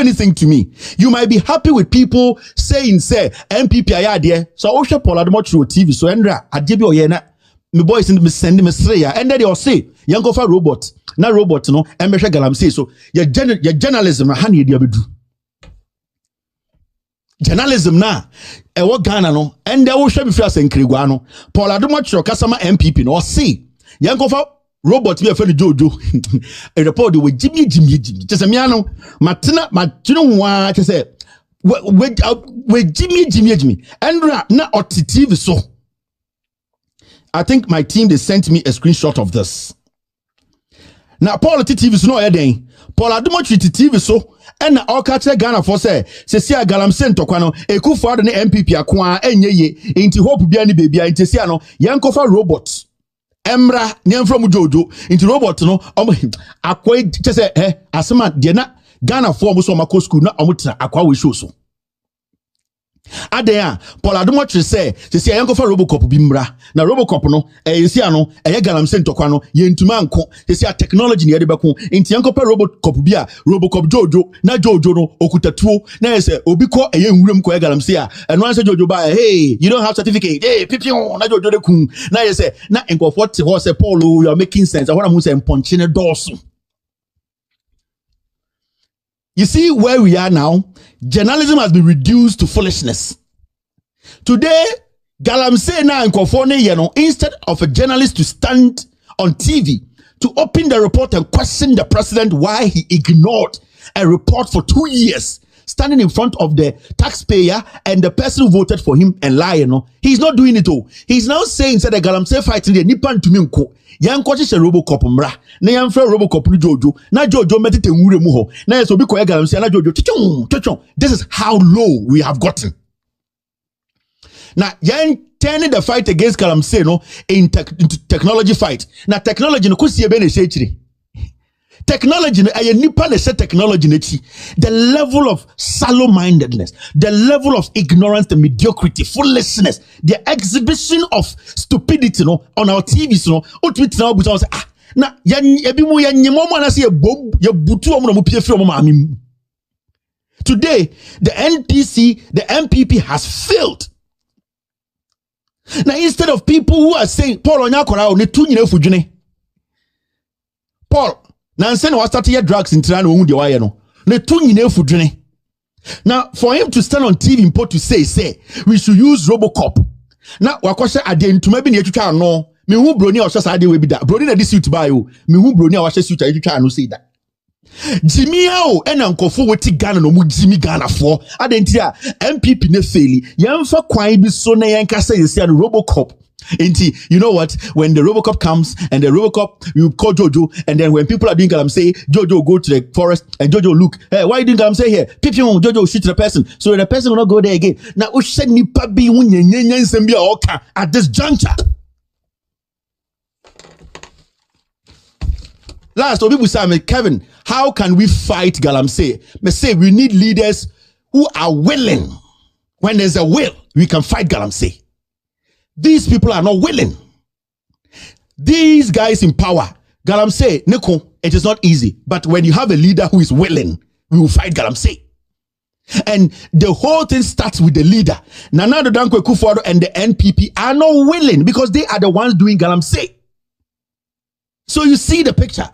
anything to me. You might be happy with people saying, say, MPP ayade. So I share Paul Adumochu TV. So Andra, Adebi Oyena, my boys in me send me Sreya. And then they all say, young go for robot. Na robot, no, and Mesha Galamsey. So your journalism, honey, diabedu. Journalism na what Ghana no and they will show me first in Kriguano. Paul Adumochu Kasama MPP no see young go for robot be a friend Jojo a report with Jimmy just a miano Martina wa to say with Jimmy and na on TV. So I think my team they sent me a screenshot of this. Now Paul TV so no day Paul Adumochu TV so and all catch Ghana for say see a Galamsey to kwano Ekufuado ne MPP akwa enye ye inti hope bia ni baby inti see ano yankofa robot emra nyem from Jojo inti robot no akwa say asema de na Ghana for mo so mako school na omutra akwa we show so Adea Paul Adumochu say see yankofa Robocop bimbra na Robocop no see ano Galamsey to kwano ye ntuma anko see a technology ne yedebeko inti yankofa Robocop bia Robocop Jojo na Jojo no okutatuo na say obi ko nwurem ko Galamsey a eno an say Jojo ba hey you don't have certificate hey pipion na Jojo de kun na say na enkofo te ho say Paul you are making sense I want to say ponchine dorso. You see where we are now? Journalism has been reduced to foolishness. Today, Galamsey na nkofone yeno instead of a journalist to stand on TV to open the report and question the president why he ignored a report for 2 years, standing in front of the taxpayer and the person who voted for him and lie, he's not doing it all. He's now saying that the Galamsey fighting the Nipan to me unko. Yan kwachi Robocop mra na yan fra Robocop ni Jojo na Jojo metete nwure mu ho na yeso bi ko Galamsey na Jojo chichon. This is how low we have gotten. Now yan turning the fight against Galamsey no into technology fight. Now technology no kusie be na shechiri. Technology no aye nipa na se technology na chi. The level of shallow mindedness, the level of ignorance, the mediocrity, foolishness, the exhibition of stupidity no on our TVs no otwit na obuta say ah na ebi mu ya nyemo mo na say ye butu omo na mo pie firi omo maami. Today the NPC, the MPP has failed. Now instead of people who are saying Paul Onyakora o ne tu nyina fudwene Paul Nansen was starting drugs in Tirana who de no. Ne tu nyina fudwene. Now for him to stand on TV in port to say we should use Robocop. Now wakosha ade ntuma bi na etwitwa no. Me hu broni a osha ade we bi da. Broni na this suit buy o. Me hu broni a washa suit etwitwa no say that. Jimmy o ena nkofo weti Ghana no mu Jimmy Ghana for. Ade ntia MPP ne faili. Yemfa kwan bi so na yenkasa yesi an Robocop. You know what? When the Robocop comes and the Robocop, you call Jojo, and then when people are doing Galamsey, Jojo go to the forest and Jojo look, hey, why are you doing Galamsey here? People, Jojo shoot the person, so the person will not go there again. Now, at this juncture. Last, people say, Kevin, how can we fight Galamsey? Me say we need leaders who are willing. When there's a will, we can fight Galamsey. These people are not willing. These guys in power, Galamsey, Neko, it is not easy. But when you have a leader who is willing, we will fight Galamsey. And the whole thing starts with the leader. Nana Addo Dankwa Akufo-Addo and the NPP are not willing because they are the ones doing Galamsey. So you see the picture.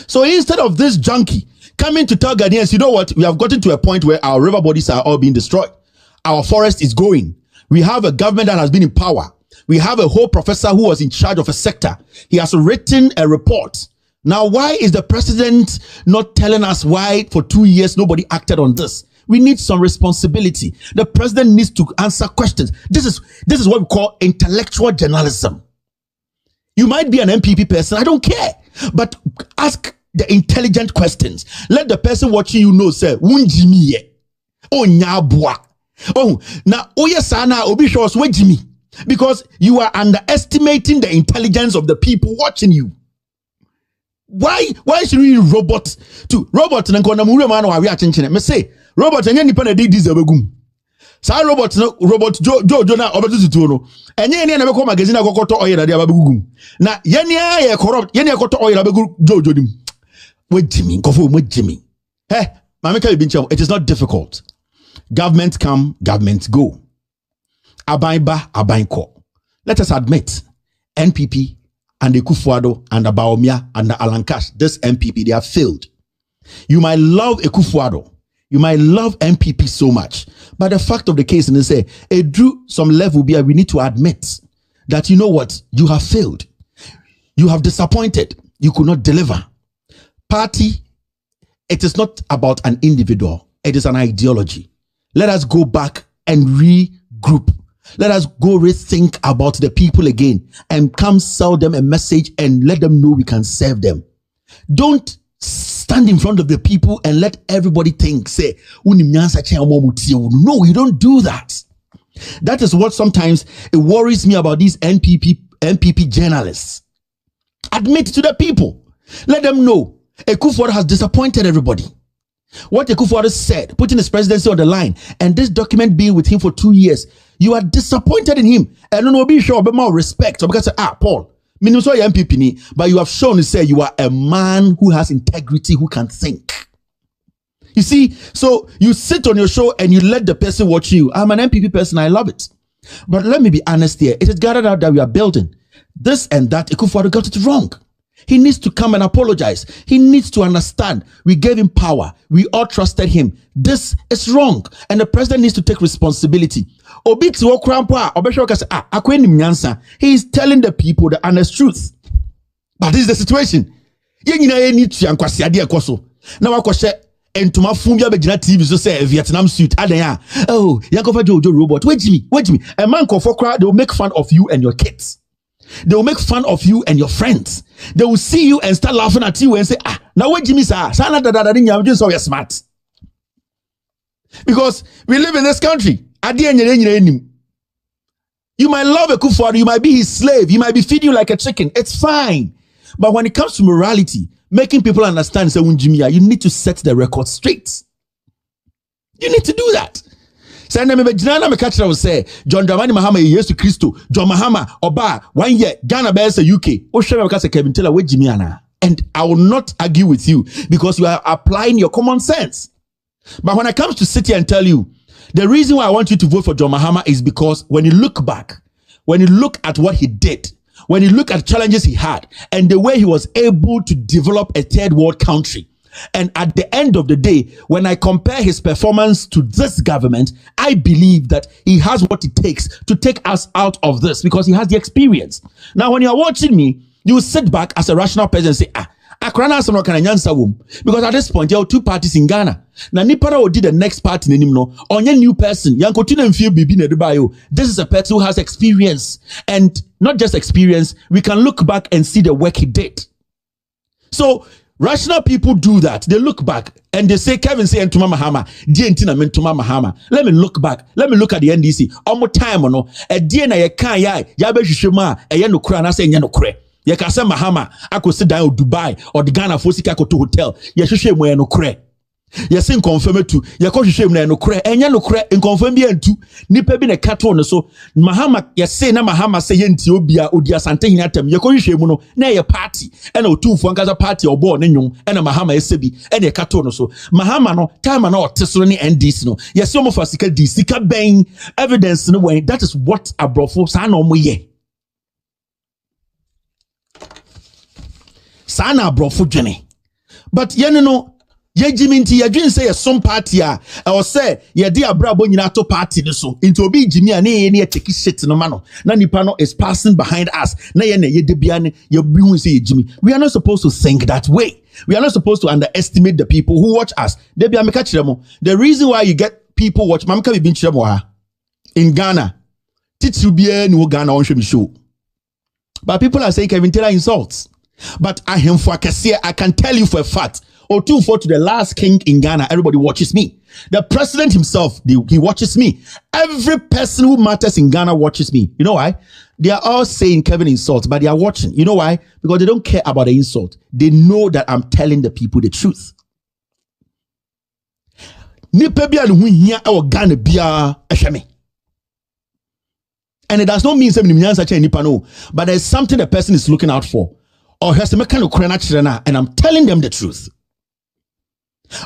So instead of this junkie coming to tell Ghanaians, you know what? We have gotten to a point where our river bodies are all being destroyed. Our forest is going. We have a government that has been in power. We have a whole professor who was in charge of a sector. He has written a report. Now, why is the president not telling us why for 2 years nobody acted on this? We need some responsibility. The president needs to answer questions. This is what we call intellectual journalism. You might be an MPP person, I don't care. But ask the intelligent questions. Let the person watching you know, say, Wunjimi. Oh, nyabwa. Oh, now, oh, yes, Sana, Obi Shos, Wejimi. Because you are underestimating the intelligence of the people watching you. Why should we use robot to robot na nkona mure man wa we atchenchene me say robot enye nipa na dey diesel begum sa robot Jojo na obetutu no enye ne na be ko magazine akokoto oil na dey abegugum na yene ya corrupt yene akoto oil abegu Jojo dim we Jimmy nkofo mo Jimmy It is not difficult. Government come, government go. Aban ba, aban ko. Let us admit, NPP and the Akufo-Addo and the Bawumia and the Alan Cash, this NPP, they have failed. You might love Akufo-Addo, you might love NPP so much, but the fact of the case is say, it drew some level where we need to admit that, you know what, you have failed. You have disappointed. You could not deliver. Party, it is not about an individual. It is an ideology. Let us go back and regroup. Let us go rethink about the people again and come sell them a message and let them know we can serve them. Don't stand in front of the people and let everybody think, say, no, you don't do that. That is what sometimes it worries me about these NPP journalists. Admit to the people. Let them know Akufo-Addo has disappointed everybody. What Akufo-Addo said, putting his presidency on the line, and this document being with him for 2 years, you are disappointed in him. And no be sure about more respect. Because Paul, MPP, but you have shown to say you are a man who has integrity, who can think. You see, so you sit on your show and you let the person watch you. I'm an NPP person, I love it. But let me be honest here. It is gathered out that we are building this and that. Akufo-Addo got it wrong. He needs to come and apologize. He needs to understand. We gave him power. We all trusted him. This is wrong. And the president needs to take responsibility. He is telling the people the honest truth. But this is the situation. Now, Entuma Fumbia Bejina TV so say Vietnam suit. Oh, Yankofa Jojo robot. Wait me. A man called for crowd, they will make fun of you and your kids. They will make fun of you and your friends. They will see you and start laughing at you and say, now wait Jimmy sir. Just so you're smart. Because we live in this country. You might love Akufo-Addo, you might be his slave, you might be feeding you like a chicken. It's fine. But when it comes to morality, making people understand, say, you need to set the record straight. You need to do that. Say, me catch will say, John Dramani Mahama, Jesus Christ, John Mahama, Oba, 1 year, Ghana bears a UK. Kevin Taylor, wait, Jimmy Anna. And I will not argue with you because you are applying your common sense. But when I come to sit here and tell you, the reason why I want you to vote for John Mahama is because when you look back, when you look at what he did, when you look at challenges he had and the way he was able to develop a third world country, and at the end of the day, when I compare his performance to this government, I believe that he has what it takes to take us out of this because he has the experience. Now, when you're watching me, you sit back as a rational person and say, because at this point, there are 2 parties in Ghana. Now, Nipara will do the next party in no on your new person. This is a person who has experience, and not just experience. We can look back and see the work he did. So, rational people do that. They look back and they say, Kevin say Ntuma Mahama, Ntuma Mahama. Let me look back. Let me look at the NDC. Omo time no. Na ye kan ya be hwehwema no kura na say nya no kure. Ye ka say Mahama akosi dan o Dubai or the Ghana Fosika ko to hotel. Ye hwehwemu no kure. Ye say confirm to ye ko hwehwemu no kure. Enya no kure confirm bi antu. Nipa bi na kato no so Mahama ye say na Mahama say ye nti obia odi asante hin atam ye ko hwehwemu no na ye party e na otumfo ankaza party obo ne nwom e na Mahama ye sebi e na kato no so Mahama no time na otesoro ni NDC no ye say omo fasika di sika ben evidence no when that is what abrofo sa na omo ye sa na abrofo dwene but ye no ye jiminti ye dwen say ye some party or say ye di abrabo nyina to party ni so into obi jimi a ne ye take shit no ma no na nipa no is passing behind us na ye de bia ne ye bi hu say ye jimi. We are not supposed to think that way. We are not supposed to underestimate the people who watch us. De bia me ka kiremo, the reason why you get people watch mamka bi bin kiremo ha in Ghana titru bia ni wo Ghana on show, but people are saying Kevin Taylor insults. But I can tell you for a fact, or 2-4 to the last king in Ghana, everybody watches me. The president himself, he watches me. Every person who matters in Ghana watches me. You know why? They are all saying Kevin insults, but they are watching. You know why? Because they don't care about the insult. They know that I'm telling the people the truth. And it does not mean but there's something the person is looking out for. Or has to make kind of and I'm telling them the truth.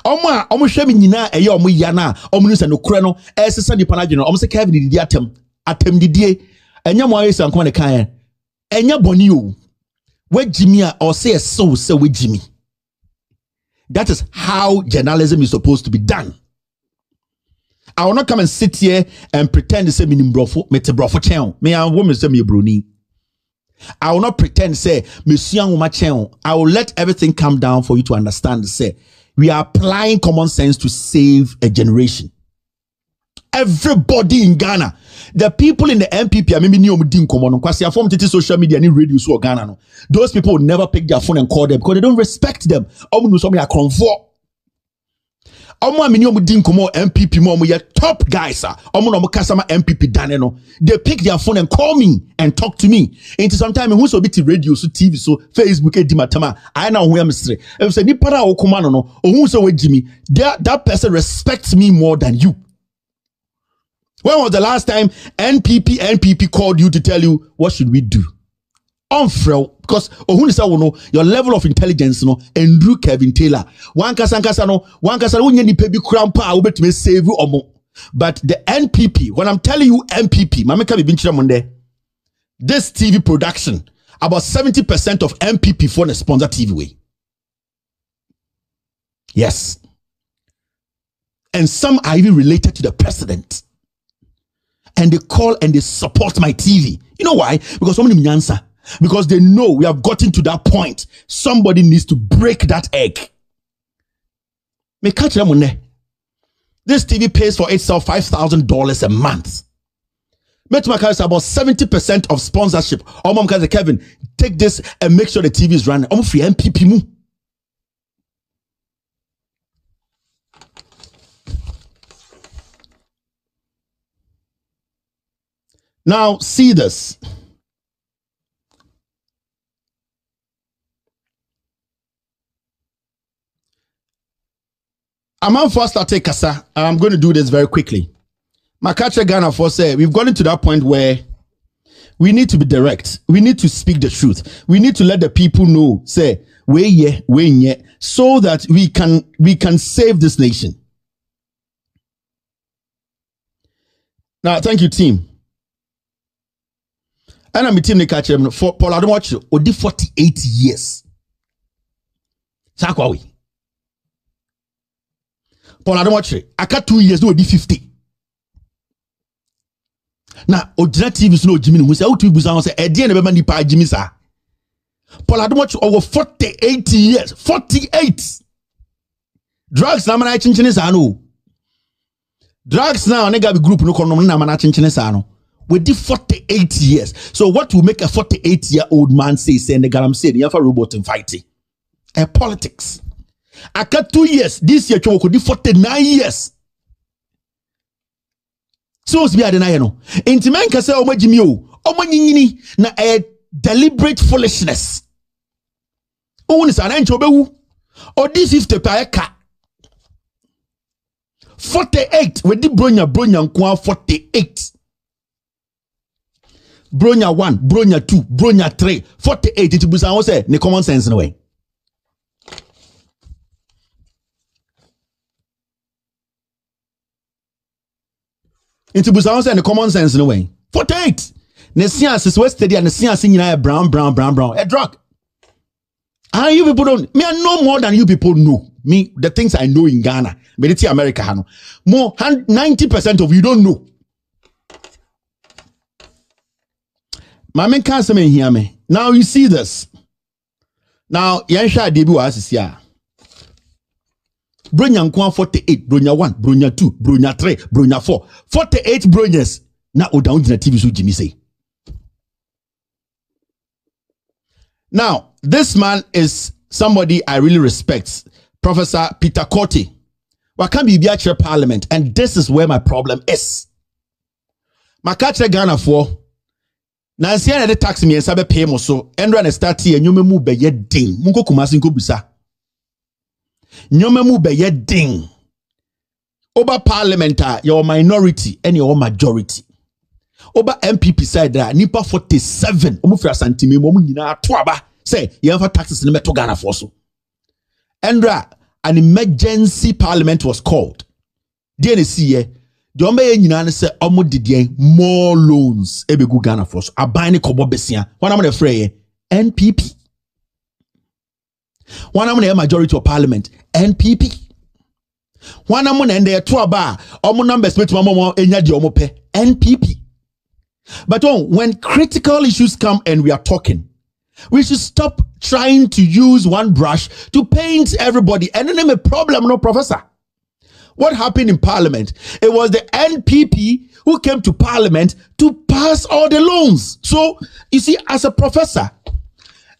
Oma hwe me nyina eye omo ya na omo nu se no kure no esesa nipa na dwene omo se Kevin didi atem didie enya mo ayesa nko ne kan enya boni o wagimi a or say so say wagimi. That is how journalism is supposed to be done. I will not come and sit here and pretend to say me brofo chen me a woman say me bruni. I will not pretend say me sian chen. I will let everything come down for you to understand. Say we are applying common sense to save a generation. Everybody in Ghana, the people in the MPP, I mean, because form social media and radio so Ghana. No. Those people will never pick their phone and call them because they don't respect them. MPP mo top guys MPP dane. They pick their phone and call me and talk to me. Into sometimes who's so bit radio so TV so Facebook edimatama I know who am say if say ni para o komano no who so Jimmy that person respects me more than you. When was the last time NPP called you to tell you what should we do? Unfrel, because your level of intelligence no Andrew Kevin Taylor. One kasa unye ni pebi krampa ubet me save you omo. But the NPP, when I'm telling you NPP, mameka bi binchira monde. This TV production, about 70% of NPP for the sponsor TV way. Yes. And some are even related to the president. And they call and they support my TV. You know why? Because somebody may answer. Because they know we have gotten to that point. Somebody needs to break that egg. Me catch them on there. This TV pays for itself $5,000 a month. Metmaka is about 70% of sponsorship. Omam Kevin, take this and make sure the TV is running. Free MPP mu. Now, see this. I'm on first to take Kasa. I'm going to do this very quickly. Makacha Ghana for say we've gotten to that point where we need to be direct. We need to speak the truth. We need to let the people know, say, so that we can save this nation. Now, thank you, team. And I'm a team catch him for Paul Adomochi odi 48 years. Sakwawi. Paul Adomochi, aka 2 years no odi 50. Now, Ojina TV is no Jimmy who say, "Oh, to Busan say, Eddie and Bema Nipa Jimmy sa." Paul Adomochi over 48 years. 48. Drugs na mana chinchine sa no. Drugs now nega be group no kono na mana chinchine sa no. We did 48 years. So what will make a 48-year-old man say the Galamsey, the Alpha robot and fighting? Politics. I got 2 years. This year, we could do 49 years. So it's be adena no. Intiman ka say omo Jimmy o. Omo nyini na a deliberate foolishness. Owo ni sana ncho bewu. O di 50 per ka. 48 we di bronya nko 48. Bronya 1, Bronya 2, Bronya 3, 48. It busan say ne common sense no way. It busan say ne common sense no way. 48. Ne science is west steady and the science nyina brown. A drug. And you people don't. Me I know more than you people know. Me the things I know in Ghana, but it's America no. More 90% of you don't know. My man can't say me hear me. Now you see this. Now Yansha Debu as here. Bronya 48, Bronya 1, Bronya 2, Bronya 3, Bronya 4. 48 Bronyas. Now down in the TV so Jimmy say. Now, this man is somebody I really respect. Professor Peter Korte. Wakan be chair parliament, and this is where my problem is. Makache Ghana for Nancy and the tax me and sabe pay mo so endra na start here nyome mu be ye ding munko kumasi nko busa nyome mu be ye ding over parliamentar your minority and your majority over MPP side there nipa 47 omu fra santime mo nyina to aba say ye fa taxes ne meto Ghana for so endra an emergency parliament was called. DNC, the Ombe Yinan say Omo Didier more loans ebegu Ghana for a buying kobo besia. One am the fray NPP. One am the majority of parliament NPP. One am and there two bar Omo numbers with mama enya di Omo pe NPP. But when critical issues come and we are talking, we should stop trying to use one brush to paint everybody. And then a problem, no, Professor. What happened in Parliament? It was the NPP who came to Parliament to pass all the loans. So, you see, as a professor,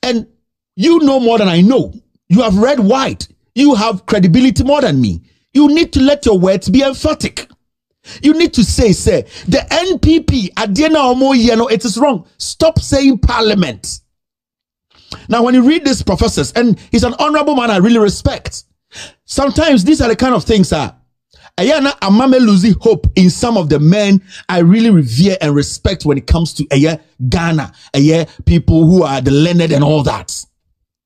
and you know more than I know, you have read white, you have credibility more than me. You need to let your words be emphatic. You need to say, the NPP, Adiena Omo Yeno, it is wrong. Stop saying Parliament. Now, when you read these professors, and he's an honorable man I really respect, sometimes these are the kind of things that Ayana Amame losing hope in some of the men I really revere and respect when it comes to Ghana, people who are the learned and all that.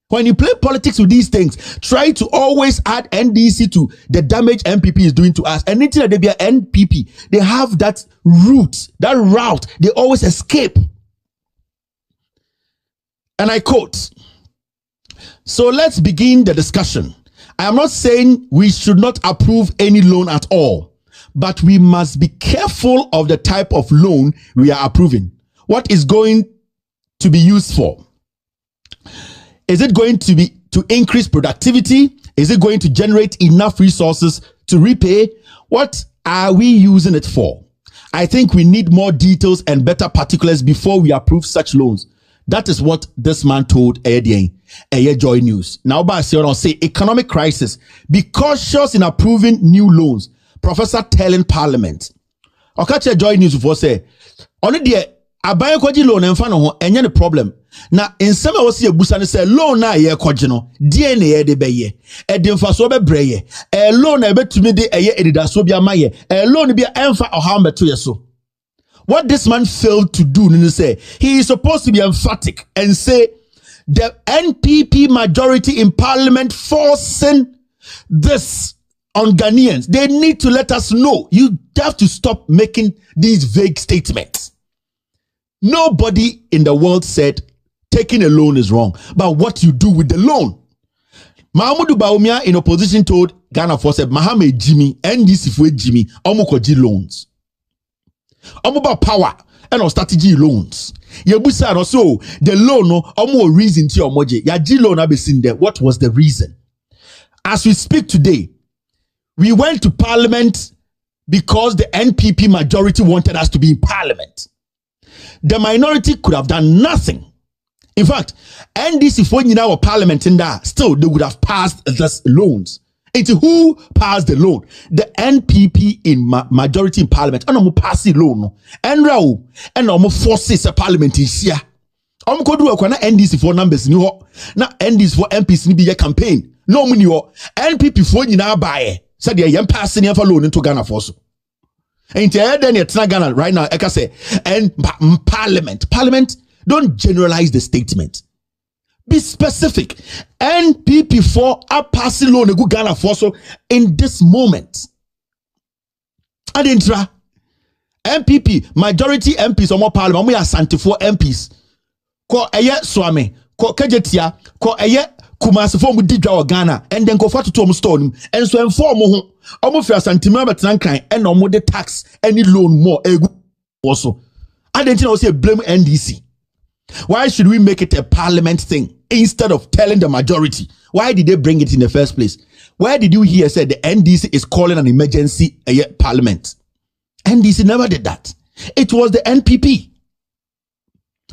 When you play politics with these things, try to always add NDC to the damage NPP is doing to us. And until they be an NPP, they have that route, they always escape. And I quote, so let's begin the discussion. I am not saying we should not approve any loan at all, but we must be careful of the type of loan we are approving. What is going to be used for? Is it going to be to increase productivity? Is it going to generate enough resources to repay? What are we using it for? I think we need more details and better particulars before we approve such loans. That is what this man told Joy News. Now, say economic crisis. Be cautious in approving new loans. Professor telling Parliament. Okache Joy News before say, only the abaye kwaji loan emfa no ho enye ne problem. Na nsem a wosi ebusa ne say loan na ye kwaji no die na ye de beye. E de mfa so be breye. E loan na betumi de eye edidaso bia maye. E loan bia emfa oha meto ye so. What this man failed to do, he is supposed to be emphatic and say the NPP majority in Parliament forcing this on Ghanaians. They need to let us know. You have to stop making these vague statements. Nobody in the world said taking a loan is wrong, but what you do with the loan. Mahamudu Bawumia in opposition told Ghana for said Mohamed Jimmy NDC for Jimmy Omukoji loans. About power and on strategy loans. Yebusa also the loan no omo reason to your moje. Ya G loan have seen there. What was the reason? As we speak today, we went to Parliament because the NPP majority wanted us to be in Parliament. The minority could have done nothing. In fact, NDC for in our Parliament in that still they would have passed these loans. Into who passed the loan? The NPP in majority in Parliament. And I'm passing loan. And Rao and I'm forces a Parliament is here. I'm going to do a NDC for numbers. Now NDC for MPs ni be a campaign. No money. NPP for you now buy. So they are passing for loan into Ghana for so. And then it's not Ghana right now. I can say and Parliament. Parliament don't generalize the statement. Be specific. NPP for a passing loan go Ghana for so in this moment. Adintra MPP majority MPs or more Parliament. We are Santi for MPs. Ko eye Swame, ko Kejetia, ko eye Kumasi for mu didwa Ghana, and then go for to store him. And so inform ho. Omo fi Asante Betan kan and omo de tax any loan more egu also. Adintra will say blame NDC. Why should we make it a Parliament thing instead of telling the majority? Why did they bring it in the first place? Where did you hear said the NDC is calling an emergency Parliament? NDC never did that. It was the NPP.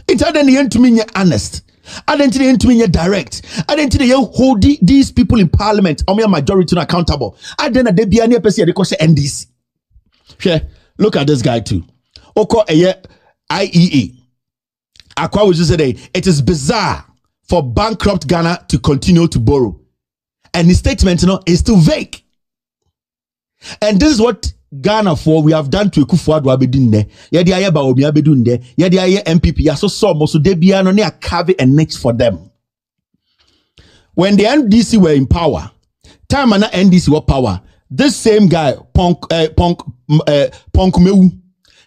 It's not to me honest. I didn't to me direct. I didn't hold these people in Parliament or my majority accountable. I didn't be any person because NDC. Yeah, look at this guy too. Oko IEA. Akwa was just today. It is bizarre for bankrupt Ghana to continue to borrow. And his statement, is still vague. And this is what Ghana for we have done to Akufo-Addo abedunde. Yedi aye ba obi abedunde. Yedi aye MPP. Yaso so de bia no ne carve a niche for them. When the NDC were in power, time na NDC what power. This same guy, Ponkumewu,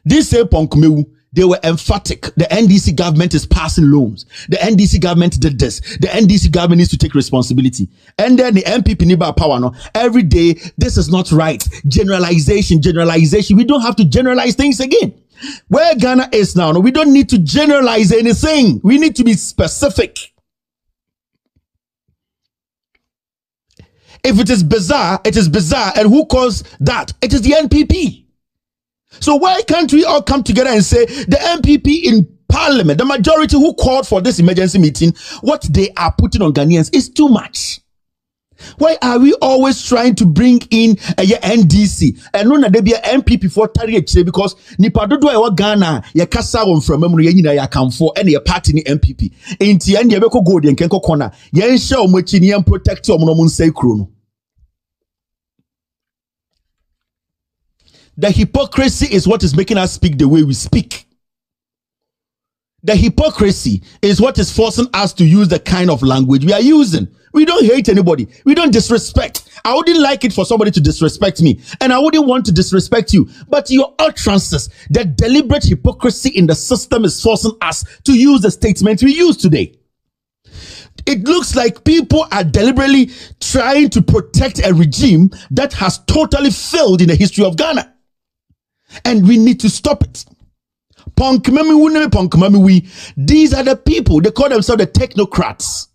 this same Ponkumewu, they were emphatic. The NDC government is passing loans. The NDC government did this. The NDC government needs to take responsibility. And then the MPP Niba power no. Every day, this is not right. Generalization. We don't have to generalize things again. Where Ghana is now, no, we don't need to generalize anything. We need to be specific. If it is bizarre, it is bizarre. And who caused that? It is the NPP. So why can't we all come together and say the MPP in parliament, the majority who called for this emergency meeting, what they are putting on Ghanaians is too much? Why are we always trying to bring in a NDC? And no, there be a MPP for Tariq because nipa dodo e wa Ghana ya kasa won from memory nyina ya kamfo and your party ni MPP. Enti and ye beko go de nkenko corner. Ye nhye omochi ni protect omo no nsai kro no. The hypocrisy is what is making us speak the way we speak. The hypocrisy is what is forcing us to use the kind of language we are using. We don't hate anybody. We don't disrespect. I wouldn't like it for somebody to disrespect me. And I wouldn't want to disrespect you. But your utterances, the deliberate hypocrisy in the system is forcing us to use the statement we use today. It looks like people are deliberately trying to protect a regime that has totally failed in the history of Ghana. And we need to stop it. These are the people, they call themselves the technocrats.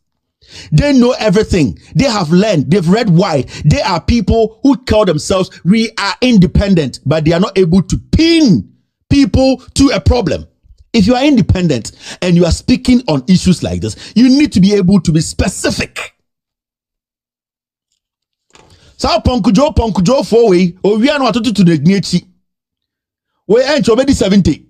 They know everything. They have learned. They've read wide. They are people who call themselves, we are independent, but they are not able to pin people to a problem. If you are independent and you are speaking on issues like this, you need to be able to be specific. So Ponkujo for we, or we are not to the Gnechi. We ain't already 70.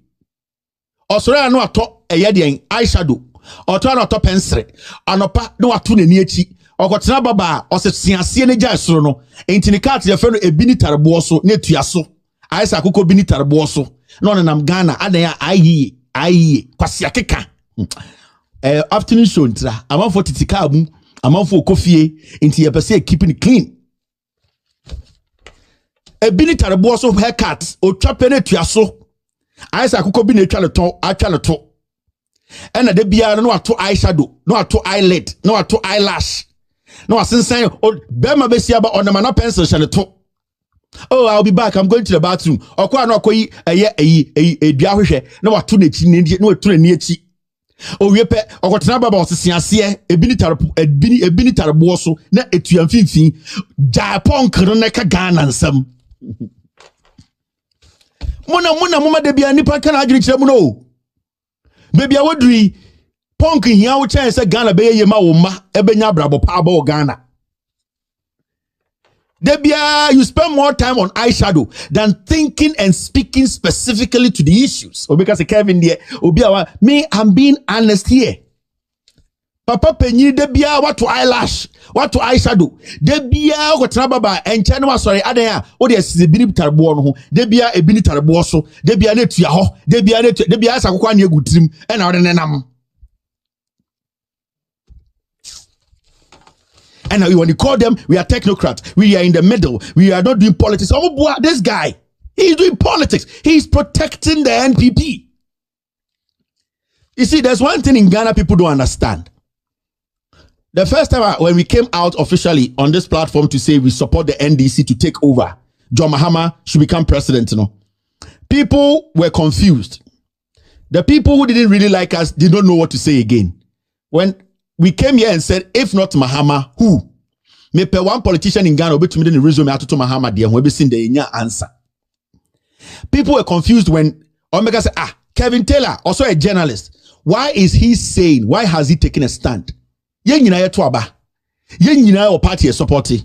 Or so I know a top a yadian eyeshadow. Or to an top pencil. Anopa no atu ne niechi. Or got baba or se siane jasrono. Ain't in the cat your friend a binitar bosso, ne tuaso. I sa kuko binitar bosso. No nam Ghana, adaya aye, kwasiakeka. Afternoon show ntra. I'm on for titikabu. I'm on for coffee. Into your per keeping it clean. A binitar bosso haircut or trapene tuaso. I say kuko bi na atwa le to and na de bia no ato eyeshadow no ato eyelid no ato eyelash no asensan o be ma be sia ba on na pencil shale to. Oh, I'll be back, I'm going to the bathroom. Okwa na akoyi dua hwehwe na wato na chi na wato na ni achi o wie pe okotena baba osesiase ebini tarebo so na etuan finfin Japan kro na ka Ghana nsam. Muna de bia nipa kana adwiri kire mu no baby awodri punk hia wo chen se Ghana be ye ma wo ma ebenya brabo pa ba Ghana de bia. You spend more time on eyeshadow than thinking and speaking specifically to the issues. Or because Kevin there obi me, I'm being honest here. Papa penyi de bia what to eyelash, what to eyeshadow. De bia go trababa enche no sorry adan a wo de asibini tarbo no ho. De bia ebini tarbo so. De bia na tua ho. De bia asakokwa na egutrim e na wo de nenam. And when you call them, we are technocrats. We are in the middle. We are not doing politics. Oh boy, this guy, he's doing politics. He's protecting the NPP. You see, there's one thing in Ghana people don't understand. The first time when we came out officially on this platform to say we support the NDC to take over, John Mahama should become president, you know, people were confused. The people who didn't really like us did not know what to say again. When we came here and said, if not Mahama, who? Me pe one politician in Ghana, obet me the resume atoto Mahama there, we be seen the answer. People were confused when Omega said, Kevin Taylor, also a journalist. Why is he saying, why has he taken a stand? Yen yina yeto aba. Yen yina your party is supporting.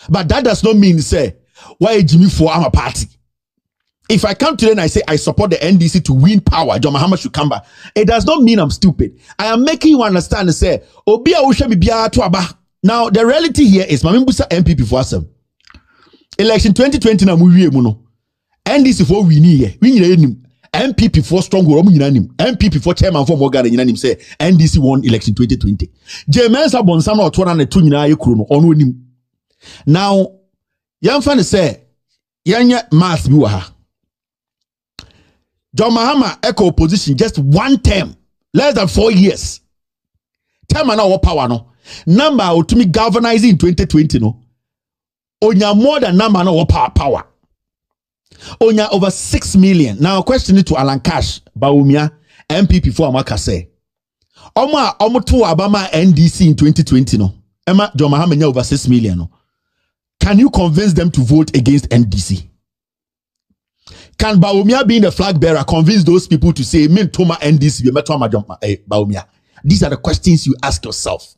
But that does not mean, say, why Jimmy for I'm a party. If I come today and I say I support the NDC to win power, John Mahama should come back. It does not mean I'm stupid. I am making you understand and say, Obia Usha Bibia to aba. Now, the reality here is, Mamimbusa MPP for some. Election 2020 na muwie muno. NDC for winning here. Winning MPP for strong or MPP for chairman for Morgan and say NDC won election 2020. James Abonsam or 202 yina ye krono onu nim. Now, young fan say, Yanya math buaha. John Mahama echo opposition just one term, less than 4 years. Term and our power no. Number to me galvanizing in 2020 no. Onya more than number and our power. Onya over 6 million. Now question it to Alan Cash, Bawumia, MPP for Amaka say. Oma to Obama NDC in 2020 no. Emma John Mahama over 6 million no. Can you convince them to vote against NDC? Can Bawumia, being the flag bearer, convince those people to say, "Min toma NDC, Bawumia"? These are the questions you ask yourself.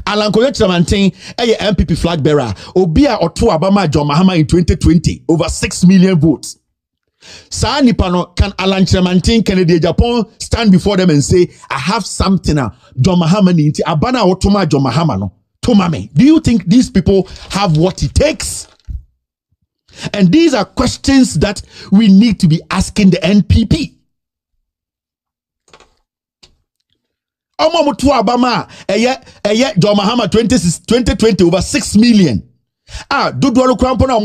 Alan Koyo Chamantin, MPP flag bearer, Obia Otu Obama John Mahama in 2020, over 6 million votes. Sa Nipano, can Alan Chamantin, Kennedy Japan stand before them and say, "I have something now, John Mahama ninti Abana Otoma John Mahama no Tomame"? Do you think these people have what it takes? And these are questions that we need to be asking the NPP. Omo to Obama, John Mahama 2020 over 6 million. Dodo Krampona,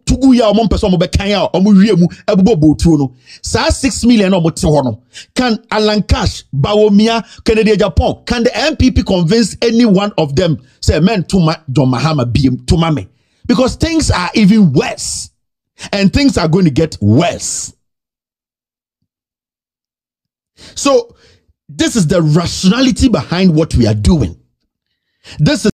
Tuguya, Person Bekaya, Riemu, Ebubo Truno. Sa 6 million omo. Can Alan Cash, Bawumia, Kennedy Japan, can the NPP convince any one of them, say, "Men to John Mahama be to mame"? Because things are even worse. And things are going to get worse. So, this is the rationality behind what we are doing. This is